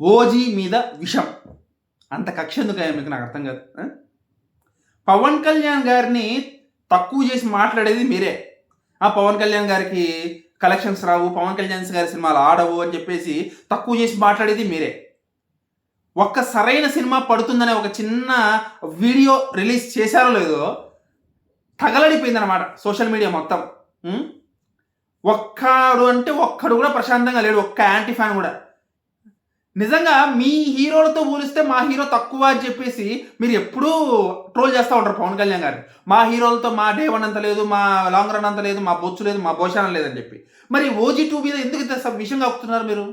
OG మీద విషం. అంత కక్ష ఎందుకు మీకు నాకు అర్థం కాదు. పవన్ కళ్యాణ్ గారిని తక్కువ చేసి మాట్లాడేది మీరే. పవన్ కళ్యాణ్ గారికి కలెక్షన్స్ రావు, పవన్ కళ్యాణ్ గారి సినిమాలు ఆడవు అని చెప్పేసి తక్కువ చేసి మాట్లాడేది మీరే. ఒక్క సరైన సినిమా పడుతుందనే ఒక చిన్న వీడియో రిలీజ్ చేశారో లేదో తగలడిపోయిందనమాట సోషల్ మీడియా మొత్తం. ఒక్కడు కూడా ప్రశాంతంగా లేడు, ఒక్క యాంటీ ఫ్యాన్ కూడా. నిజంగా మీ హీరోలతో పోలిస్తే మా హీరో తక్కువ అని చెప్పేసి మీరు ఎప్పుడూ ట్రోల్ చేస్తూ ఉంటారు పవన్ కళ్యాణ్ గారు. మా హీరోలతో మా డే వన్ అంత లేదు, మా లాంగ్ రన్ అంత లేదు, మా బొచ్చు లేదు, మా భోషానం లేదని చెప్పి. మరి OG2 మీద ఎందుకు విషయం కక్కుతున్నారు మీరు?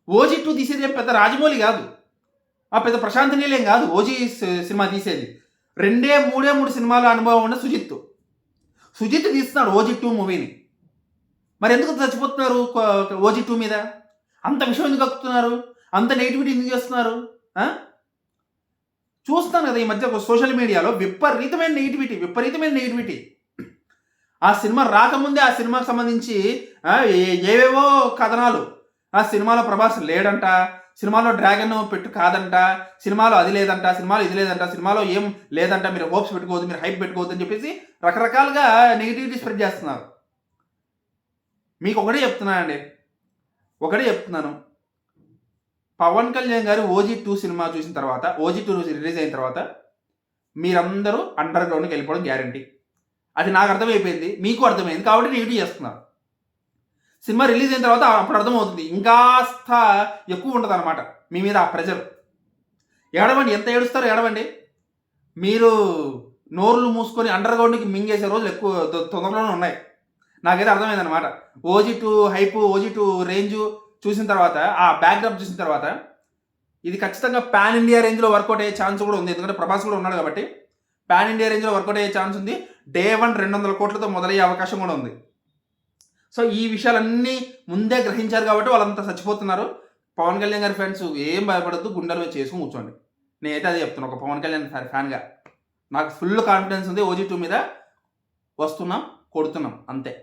OG2 తీసేది ఏం పెద్ద రాజమౌళి కాదు, పెద్ద ప్రశాంత్ నీల్ ఏం కాదు. ఓజీ సినిమా తీసేది 3 సినిమాల అనుభవం ఉన్న సుజిత్ తీస్తున్నాడు OG2 మూవీని. మరి ఎందుకు చచ్చిపోతున్నారు OG2 మీద? అంత విషయం ఎందుకు కక్కుతున్నారు? అంత నెగిటివిటీ ఎందుకు చేస్తున్నారు? చూస్తాను కదా ఈ మధ్య సోషల్ మీడియాలో విపరీతమైన నెగిటివిటీ. ఆ సినిమా రాకముందే ఆ సినిమాకి సంబంధించి ఏవేవో కథనాలు. ఆ సినిమాలో ప్రభాస్ లేడంట, సినిమాలో డ్రాగన్ పెట్టు కాదంట, సినిమాలో అది లేదంట, సినిమాలో ఇది లేదంట, సినిమాలో ఏం లేదంట, మీరు హోప్స్ పెట్టుకోవద్దు, మీరు హైప్ పెట్టుకోవద్దు అని చెప్పేసి రకరకాలుగా నెగిటివిటీ స్ప్రెడ్ చేస్తున్నారు. మీకు ఒకటే చెప్తున్నాను, పవన్ కళ్యాణ్ గారు OG2 సినిమా చూసిన తర్వాత, OG2 రిలీజ్ అయిన తర్వాత మీరందరూ అండర్ గ్రౌండ్కి వెళ్ళిపోవడం గ్యారంటీ. అది నాకు అర్థమైపోయింది, మీకు అర్థమైంది, కాబట్టి నెగిటివ్ చేస్తున్నారు. సినిమా రిలీజ్ అయిన తర్వాత అప్పుడు అర్థమవుతుంది, ఇంకాస్త ఎక్కువ ఉంటుంది అనమాట మీ మీద ఆ ప్రెజర్. ఏడవండి, ఎంత ఏడుస్తారో ఏడవండి. మీరు నోర్లు మూసుకొని అండర్ గ్రౌండ్కి మింగేసే రోజులు ఎక్కువ తొందరలోనే ఉన్నాయి. నాకైతే అర్థమైంది అనమాట. OG2 హైప్, OG2 రేంజ్ చూసిన తర్వాత, ఆ బ్యాక్డ్రాప్ చూసిన తర్వాత ఇది ఖచ్చితంగా పాన్ ఇండియా రేంజ్లో వర్కౌట్ అయ్యే ఛాన్స్ కూడా ఉంది. ఎందుకంటే ప్రభాస్ కూడా ఉన్నాడు కాబట్టి పాన్ ఇండియా రేంజ్లో వర్కౌట్ అయ్యే ఛాన్స్ ఉంది. డే 1 200 కోట్లతో మొదలయ్యే అవకాశం కూడా ఉంది. సో ఈ విషయాలన్నీ ముందే గ్రహించారు కాబట్టి వాళ్ళంతా చచ్చిపోతున్నారు. పవన్ కళ్యాణ్ గారి ఫ్యాన్స్ ఏం భయపడద్దు, గుండెలు చేసుకుని కూర్చోండి. నేనైతే అదే చెప్తున్నాను, ఒక పవన్ కళ్యాణ్ ఫ్యాన్గా నాకు ఫుల్ కాన్ఫిడెన్స్ ఉంది. OG2 మీద వస్తున్నాం, కొడుతున్నాం, అంతే.